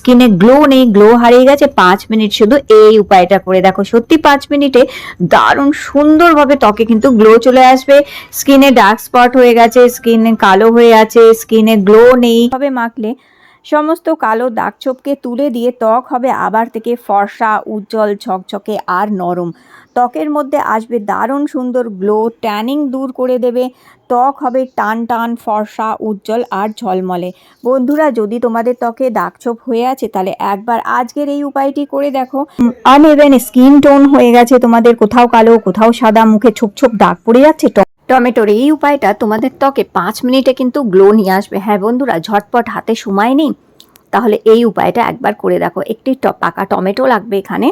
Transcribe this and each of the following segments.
স্কিনে গ্লো নেই, গ্লো হারিয়ে গেছে, 5 মিনিট শুধু এই উপায়টা করে দেখো, সত্যি 5 মিনিটে দারুণ সুন্দরভাবে ত্বকে কিন্তু গ্লো চলে আসবে। স্কিনে ডার্ক স্পট হয়ে গেছে, স্কিনে কালো হয়ে আছে, স্কিনে গ্লো নেই, ভাবে মাখলে সমস্ত কালো দাগ ছোপকে তুলে দিয়ে ত্বক হবে আবার থেকে ফর্সা, উজ্জ্বল, ঝকঝকে আর নরম। ত্বকের মধ্যে আসবে দারুণ সুন্দর গ্লো, ট্যানিং দূর করে দেবে, ত্বক হবে টান টান, ফর্সা, উজ্জ্বল আর ঝলমলে। বন্ধুরা, যদি তোমাদের ত্বকে দাগছোপ হয়ে আছে তাহলে একবার আজকের এই উপায়টি করে দেখো। আনইভেন স্কিন টোন হয়ে গেছে তোমাদের, কোথাও কালো কোথাও সাদা, মুখে ছোপ ছোপ দাগ পড়ে যাচ্ছে, টমেটোর এই উপায়টা তোমাদের ত্বকে 5 মিনিটে কিন্তু গ্লো নিয়ে আসবে। হ্যাঁ বন্ধুরা, ঝটপট হাতে সময় নেই, তাহলে এই উপায়টা একবার করে দেখো। একটি পাকা টমেটো লাগবে এখানে।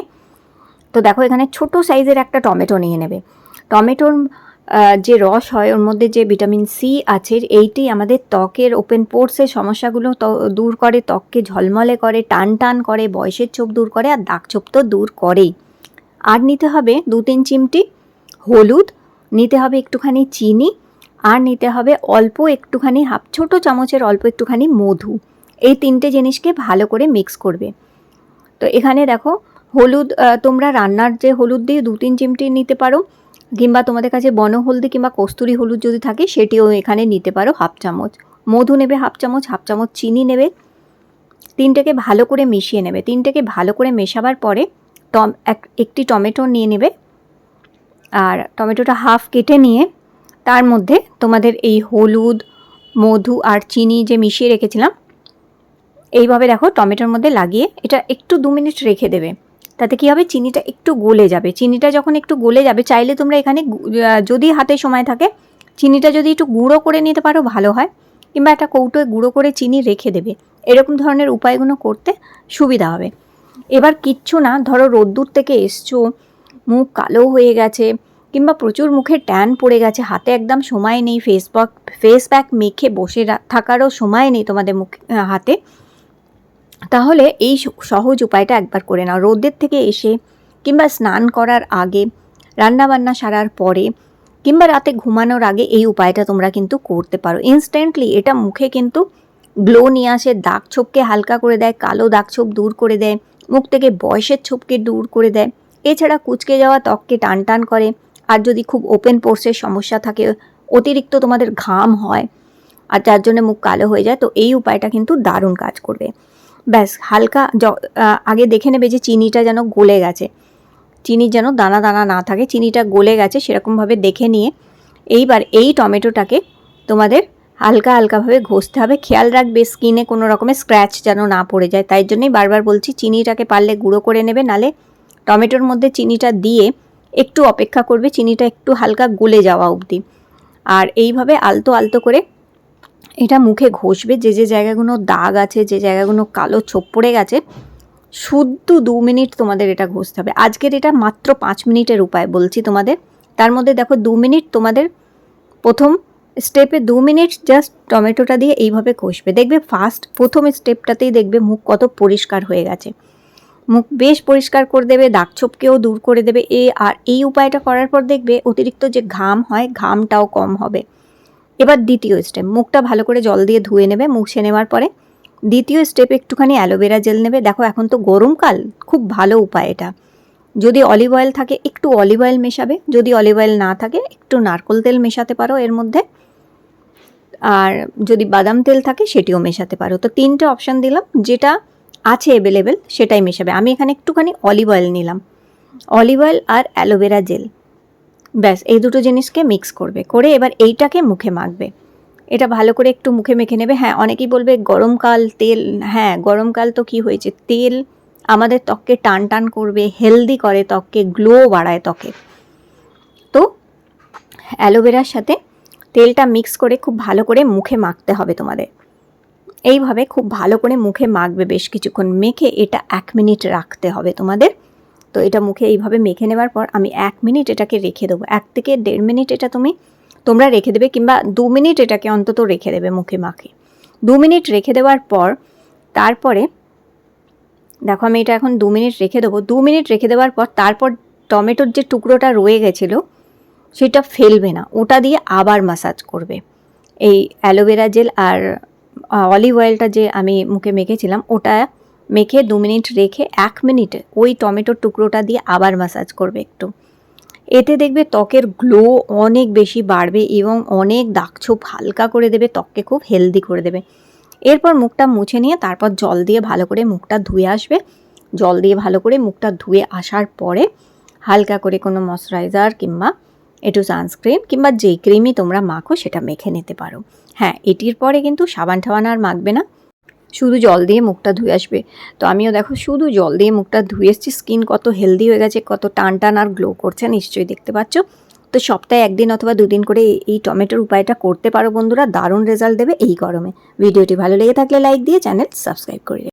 তো দেখো, এখানে ছোট সাইজের একটা টমেটো নিয়ে নেবে। টমেটোর যে রস হয় ওর মধ্যে যে ভিটামিন সি আছে, এইটি আমাদের ত্বকের ওপেন পোর্সের সমস্যাগুলো দূর করে, ত্বককে ঝলমলে করে, টান টান করে, বয়সের ছোপ দূর করে, আর দাগ ছোপ তো দূর করেই। আর নিতে হবে 2-3 চিমটি হলুদ, নিতে হবে একটুখানি চিনি, আর নিতে হবে অল্প একটুখানি ছোট চামচের অল্প একটুখানি মধু। এই 3টে জিনিসকে ভালো করে মিক্স করবে। তো এখানে দেখো, হলুদ তোমরা রান্নার যে হলুদ দিয়ে 2-3 চিমটি নিতে পারো, কিংবা তোমাদের কাছে বনহলদি কিংবা কস্তুরি হলুদ যদি থাকে সেটিও এখানে নিতে পারো হাফ চামচ। মধু নেবে হাফ চামচ, হাফ চামচ চিনি নেবে, 3টেকে ভালো করে মিশিয়ে নেবে। 3টেকে ভালো করে মেশাবার পরে একটি টমেটো নিয়ে নেবে, আর টমেটোটা হাফ কেটে নিয়ে তার মধ্যে তোমাদের এই হলুদ, মধু আর চিনি যে মিশিয়ে রেখেছিলাম, এইভাবে দেখো টমেটোর মধ্যে লাগিয়ে এটা একটু 2 মিনিট রেখে দেবে। তাতে কি হবে, চিনিটা একটু গলে যাবে। চিনিটা যখন একটু গলে যাবে, চাইলে তোমরা এখানে যদি হাতে সময় থাকে চিনিটা যদি একটু গুঁড়ো করে নিতে পারো ভালো হয়, কিংবা একটা কৌটোয় গুঁড়ো করে চিনি রেখে দেবে। এরকম ধরনের উপায়গুলো করতে সুবিধা হবে। এবার কিচ্ছু না, ধরো রোদ্দুর থেকে এসছো, মুখ কালো হয়ে গেছে, কিংবা প্রচুর মুখে ট্যান পড়ে গেছে, হাতে একদম সময় নেই, ফেস প্যাক মেখে বসে থাকারও সময় নেই তোমাদের হাতে, তাহলে এই সহজ উপায়টা একবার করে নাও। রোদের থেকে এসে, কিংবা স্নান করার আগে, রান্নাবান্না সারার পরে, কিংবা রাতে ঘুমানোর আগে এই উপায়টা তোমরা কিন্তু করতে পারো। ইনস্ট্যান্টলি এটা মুখে কিন্তু গ্লো নিয়ে আসে, দাগ ছোপকে হালকা করে দেয়, কালো দাগ ছোপ দূর করে দেয়, মুখ থেকে বয়সের ছোপকে দূর করে দেয়। এছাড়া কুচকে যাওয়া ত্বককে টান টান করে। আর যদি খুব ওপেন পোর্সের সমস্যা থাকে, অতিরিক্ত তোমাদের ঘাম হয় আর যার জন্য মুখ কালো হয়ে যায়, তো এই উপায়টা কিন্তু দারুণ কাজ করবে। ব্যাস, হালকা আগে দেখে নেবে যে চিনিটা যেন গলে গেছে, চিনির যেন দানা দানা না থাকে, চিনিটা গলে গেছে সেরকমভাবে দেখে নিয়ে এইবার এই টমেটোটাকে তোমাদের হালকা হালকাভাবে ঘষতে হবে। খেয়াল রাখবে স্কিনে কোনো রকমের স্ক্র্যাচ যেন না পড়ে যায়, তাই জন্যই বারবার বলছি চিনিটাকে পারলে গুঁড়ো করে নেবে, নালে টমেটোর মধ্যে চিনিটা দিয়ে একটু অপেক্ষা করবে, চিনিটা একটু হালকা গলে যাওয়া অবধি। আর এইভাবে আলতো আলতো করে এটা মুখে ঘষবে, যে যে জায়গাগুলো দাগ আছে, যে জায়গাগুলো কালো ছোপ পড়ে গেছে, শুদ্ধ 2 মিনিট তোমাদের এটা ঘষতে হবে। আজকের এটা মাত্র 5 মিনিটের উপায় বলছি তোমাদের, তার মধ্যে দেখো 2 মিনিট তোমাদের প্রথম স্টেপে 2 মিনিট জাস্ট টমেটোটা দিয়ে এইভাবে ঘষবে, দেখবে প্রথম স্টেপটাতেই দেখবে মুখ কত পরিষ্কার হয়ে গেছে, মুখ বেশ পরিষ্কার করে দেবে, দাগ ছোপকেও দূর করে দেবে। আর এই উপায়টা করার পর দেখবে অতিরিক্ত যে ঘাম হয়, ঘামটাও কম হবে। এবার দ্বিতীয় স্টেপ, মুখটা ভালো করে জল দিয়ে ধুয়ে নেবে। মুছে নেওয়ার পরে দ্বিতীয় স্টেপে একটুখানি অ্যালোভেরা জেল নেবে। দেখো এখন তো গরমকাল, খুব ভালো উপায় এটা। যদি অলিভ অয়েল থাকে একটু অলিভ অয়েল মেশাবে, যদি অলিভ অয়েল না থাকে একটু নারকেল তেল মেশাতে পারো এর মধ্যে, আর যদি বাদাম তেল থাকে সেটিও মেশাতে পারো। তো 3টে অপশান দিলাম, যেটা আছে অ্যাভেলেবেল সেটাই মেশাবে। আমি এখানে একটুখানি অলিভ অয়েল নিলাম, অলিভ অয়েল আর অ্যালোভেরা জেল, ব্যাস এই দুটো জিনিসকে মিক্স করবে, করে এবার এইটাকে মুখে মাখবে। এটা ভালো করে একটু মুখে মেখে নেবে। হ্যাঁ, অনেকেই বলবে গরমকাল তেল, হ্যাঁ গরমকাল তো কি হয়েছে, তেল আমাদের ত্বককে টান টান করবে, হেলদি করে ত্বককে, গ্লো বাড়ায় ত্বকে। তো অ্যালোভেরার সাথে তেলটা মিক্স করে খুব ভালো করে মুখে মাখতে হবে তোমাদের। এইভাবে খুব ভালো করে মুখে মাখবে বেশ কিছুক্ষণ, মেখে এটা 1 মিনিট রাখতে হবে তোমাদের। তো এটা মুখে এইভাবে মেখে নেওয়ার পর আমি 1 মিনিট এটাকে রেখে দেবো। 1 থেকে 1.5 মিনিট এটা তোমরা রেখে দেবে, কিংবা 2 মিনিট এটাকে অন্তত রেখে দেবে মুখে মাখে। 2 মিনিট রেখে দেওয়ার পর তারপরে দেখো আমি এটা এখন 2 মিনিট রেখে দেবো। 2 মিনিট রেখে দেওয়ার পর তারপর টমেটোর যে টুকরোটা রয়ে গেছিলো সেটা ফেলবে না, ওটা দিয়ে আবার ম্যাসাজ করবে। এই অ্যালোভেরা জেল আর অলিভ অয়েলটা যে আমি মুখে মেখেছিলাম ওটা মেখে 2 মিনিট রেখে 1 মিনিটে ওই টমেটোর টুকরোটা দিয়ে আবার ম্যাসাজ করবে একটু। এতে দেখবে ত্বকের গ্লো অনেক বেশি বাড়বে এবং অনেক দাগছোপ হালকা করে দেবে, ত্বককে খুব হেলদি করে দেবে। এরপর মুখটা মুছে নিয়ে তারপর জল দিয়ে ভালো করে মুখটা ধুয়ে আসবে। জল দিয়ে ভালো করে মুখটা ধুয়ে আসার পরে হালকা করে কোনো ময়শ্চারাইজার কিংবা একটু সানস্ক্রিন কিংবা যেই ক্রিমই তোমরা মাখো সেটা মেখে নিতে পারো। হ্যাঁ, এটির পরে কিন্তু সাবান টাবান আর মাখবে না, শুধু জল দিয়ে মুখটা ধুয়ে আসবে। তো আমিও দেখো শুধু জল দিয়ে মুখটা ধুয়ে এসেছি, স্কিন কত হেলদি হয়ে গেছে, কত টান টান আর গ্লো করছে নিশ্চয়ই দেখতে পাচ্ছ। তো সপ্তাহে 1 দিন অথবা 2 দিন করে এই টমেটোর উপায়টা করতে পারো বন্ধুরা, দারুণ রেজাল্ট দেবে এই গরমে। ভিডিওটি ভালো লেগে থাকলে লাইক দিয়ে চ্যানেল সাবস্ক্রাইব করে